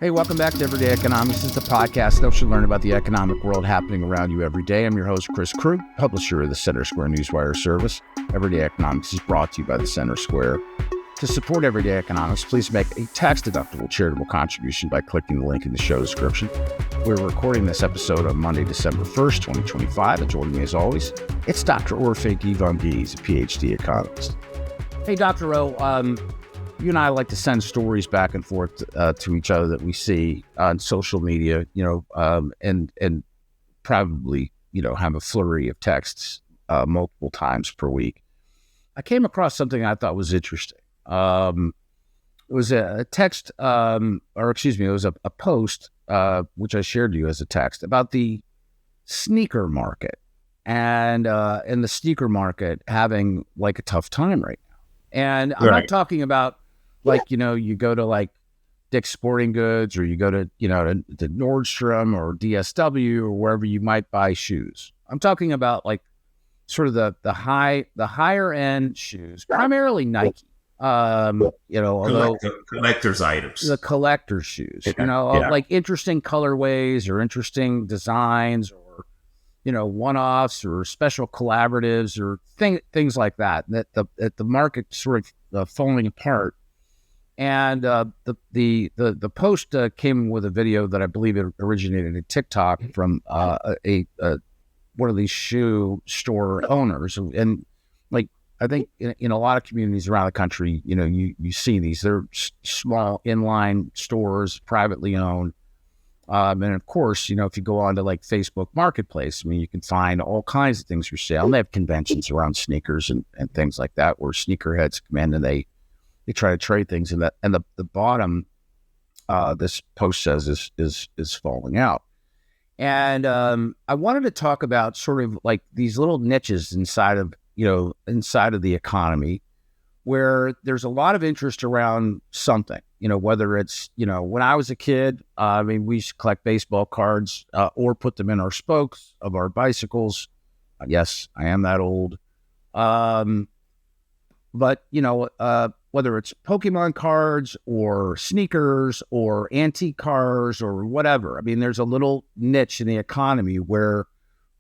Hey, welcome back to Everyday Economics. This is a podcast that helps you learn about the economic world happening around you every day. I'm your host, Chris Krug, publisher of the Center Square Newswire service. Everyday Economics is brought to you by the Center Square. To support Everyday Economics, please make a tax-deductible charitable contribution by clicking the link in the show description. We're recording this episode on Monday, December 1st, 2025, and joining me as always, it's Dr. Orphe Divounguy. He's a PhD economist. Hey, Dr. O, you and I like to send stories back and forth to each other that we see on social media, and probably, have a flurry of texts multiple times per week. I came across something I thought was interesting. It was a text, it was a post, which I shared to you as a text about the sneaker market and the sneaker market having like a tough time right now. And I'm not talking about you go to like Dick's Sporting Goods or you go to, to Nordstrom or DSW or wherever you might buy shoes. I'm talking about like sort of the higher end shoes, primarily Nike. Collector's items, the collector shoes, like interesting colorways or interesting designs or, one-offs or special collaboratives or things like that the market sort of falling apart. And the post came with a video that I believe it originated in TikTok from one of these shoe store owners, and like I think in a lot of communities around the country, you see these. They're small inline stores, privately owned, and of course, if you go on to like Facebook Marketplace, you can find all kinds of things for sale. And they have conventions around sneakers and things like that, where sneakerheads come in and they try to trade things, and the bottom, this post says is falling out. And I wanted to talk about sort of like these little niches inside of the economy, where there's a lot of interest around something. Whether it's when I was a kid, we used to collect baseball cards or put them in our spokes of our bicycles. Yes, I am that old. But whether it's Pokemon cards or sneakers or antique cars or whatever, there's a little niche in the economy where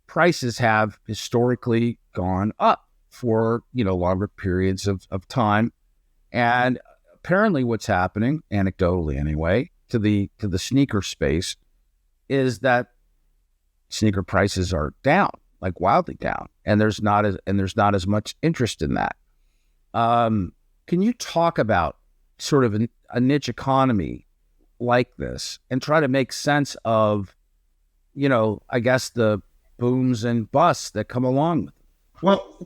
prices have historically gone up for, longer periods of time. And apparently what's happening, anecdotally anyway, to the sneaker space is that sneaker prices are down, like wildly down. And there's not as much interest in that. Can you talk about sort of a niche economy like this and try to make sense of, I guess the booms and busts that come along with it? Well,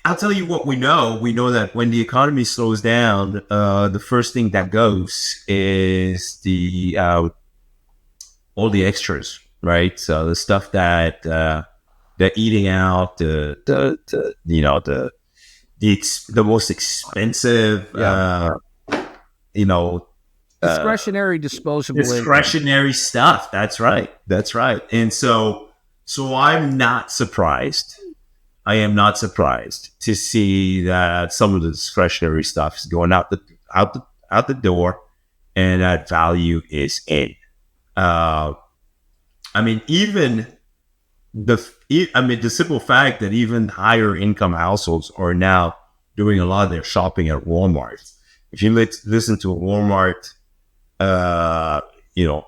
I'll tell you what we know. We know that when the economy slows down, the first thing that goes is all the extras, right? So the stuff that they're eating out, the most expensive, discretionary disposable discretionary stuff. That's right. And so I'm not surprised. I am not surprised to see that some of the discretionary stuff is going out the door, and that value is in. Even the simple fact that even higher income households are now doing a lot of their shopping at Walmart. If you listen to a Walmart,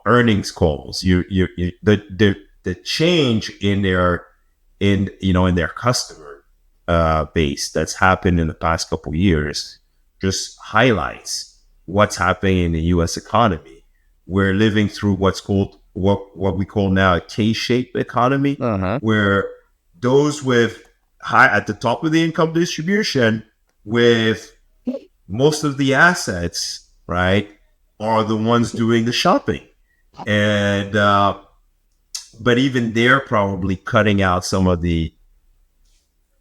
earnings calls, the change in their customer base that's happened in the past couple of years just highlights what's happening in the U.S. economy. We're living through what we call now a K-shaped economy, where those with high at the top of the income distribution with most of the assets, right, are the ones doing the shopping. And but even they're probably cutting out some of the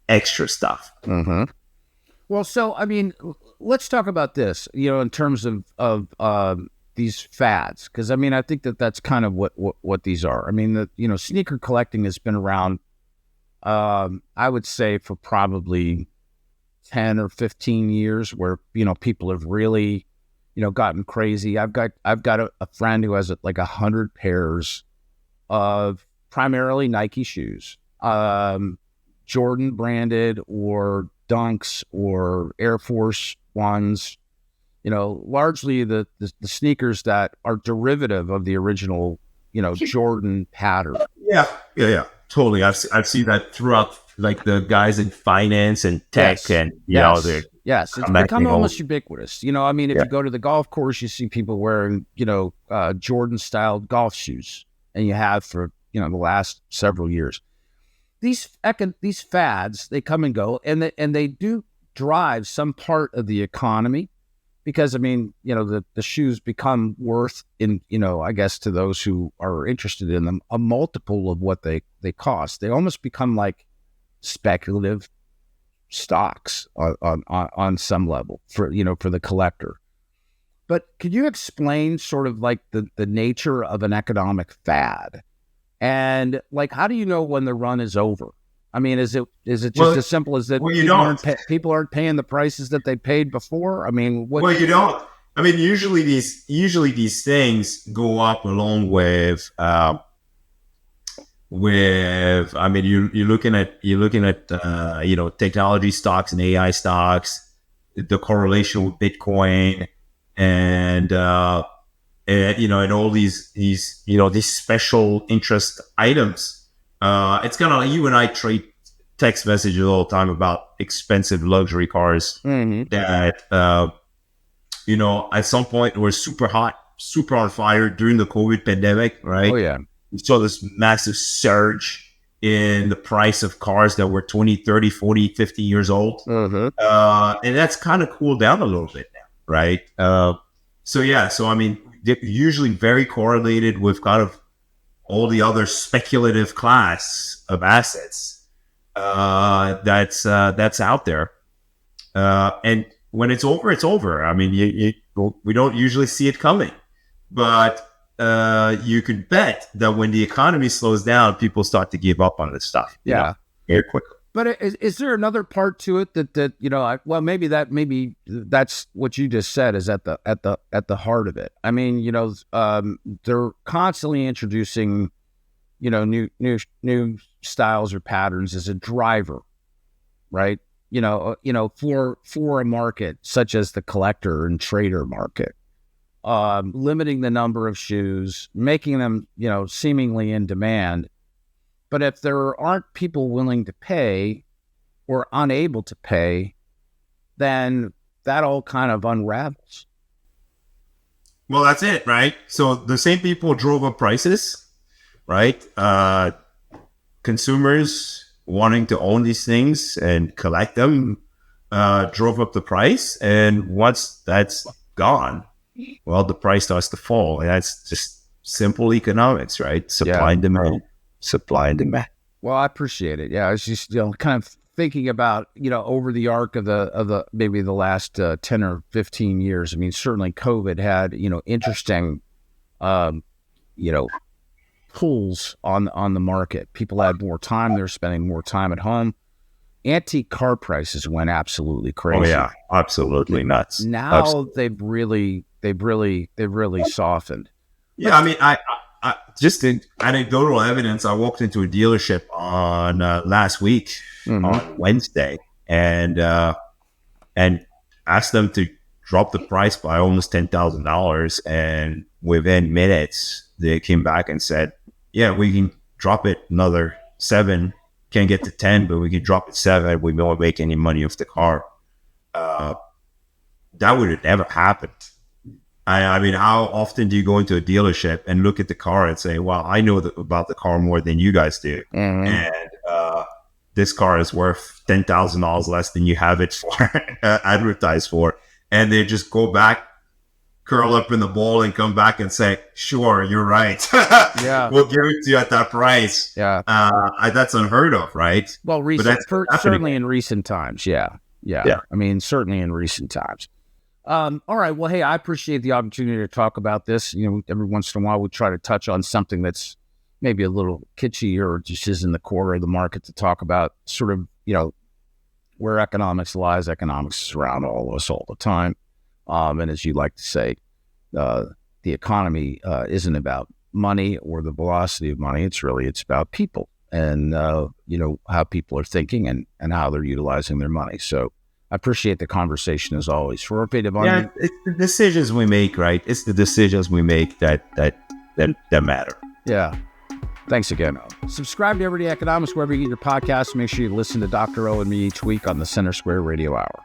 extra stuff. Well, so let's talk about this, in terms of these fads, because I think that's kind of what these are. Sneaker collecting has been around, I would say, for probably 10 or 15 years, where people have really gotten crazy. I've got a friend who has like 100 pairs of primarily Nike shoes, Jordan branded or Dunks or Air Force Ones, largely the sneakers that are derivative of the original, Jordan pattern. Yeah. Totally. I've seen that throughout, like the guys in finance and tech, Yes. and they're Yes, it's become connecting almost ubiquitous. If Yeah. you go to the golf course, you see people wearing, Jordan-styled golf shoes, and you have for the last several years. These fads, they come and go, and they do drive some part of the economy, because the shoes become worth, in I guess, to those who are interested in them, a multiple of what they cost. They almost become like speculative stocks on some level for the collector. But could you explain sort of like the nature of an economic fad, and like how do you know when the run is over? Is it just as simple as that? Well, you don't. People aren't paying the prices that they paid before. Well, you don't. Usually these things go up along with you're looking at technology stocks and AI stocks, the correlation with Bitcoin, and all these special interest items. It's kind of like you and I trade text messages all the time about expensive luxury cars that at some point were super hot, super on fire during the COVID pandemic, right? Oh yeah. We saw this massive surge in the price of cars that were 20, 30, 40, 50 years old. And that's kind of cooled down a little bit now, right? They're usually very correlated with kind of all the other speculative class of assets that's out there. And when it's over, it's over. We don't usually see it coming, but you could bet that when the economy slows down, people start to give up on this stuff. Very quickly. But is there another part to it that maybe that's what you just said is at the heart of it. They're constantly introducing, new styles or patterns as a driver, right? For a market such as the collector and trader market, limiting the number of shoes, making them, seemingly in demand. But if there aren't people willing to pay or unable to pay, then that all kind of unravels. Well, that's it, right? So the same people drove up prices, right? Consumers wanting to own these things and collect them drove up the price. And once that's gone, well, the price starts to fall. And that's just simple economics, right? Supply and demand. Well, I appreciate it. Yeah, I was just kind of thinking about over the arc of the maybe the last 10 or 15 years. Certainly COVID had interesting pulls on the market. People had more time; they're spending more time at home. Antique car prices went absolutely crazy. Oh yeah, absolutely nuts. Now they've really softened. Yeah, I just in anecdotal evidence, I walked into a dealership on last week on Wednesday and asked them to drop the price by almost $10,000. And within minutes, they came back and said, "Yeah, we can drop it another 7. Can't get to 10, but we can drop it 7. We won't make any money off the car." That would have never happened. How often do you go into a dealership and look at the car and say, "Well, I know about the car more than you guys do, and this car is worth $10,000 less than you have it for advertised for," and they just go back, curl up in the ball, and come back and say, "Sure, you're right. Yeah, we'll give it to you at that price." Yeah, that's unheard of, right? Well, certainly in recent times, yeah. Certainly in recent times. All right. Well, hey, I appreciate the opportunity to talk about this. Every once in a while we try to touch on something that's maybe a little kitschy or just is in the core of the market to talk about sort of, where economics lies. Economics is around all of us all the time. And as you like to say, the economy isn't about money or the velocity of money. It's about people and, how people are thinking and how they're utilizing their money. So I appreciate the conversation as always. For Orphe Divounguy. Yeah, it's the decisions we make, right? It's the decisions we make that matter. Yeah. Thanks again. Subscribe to Everyday Economics wherever you get your podcasts. Make sure you listen to Dr. O and me each week on the Center Square Radio Hour.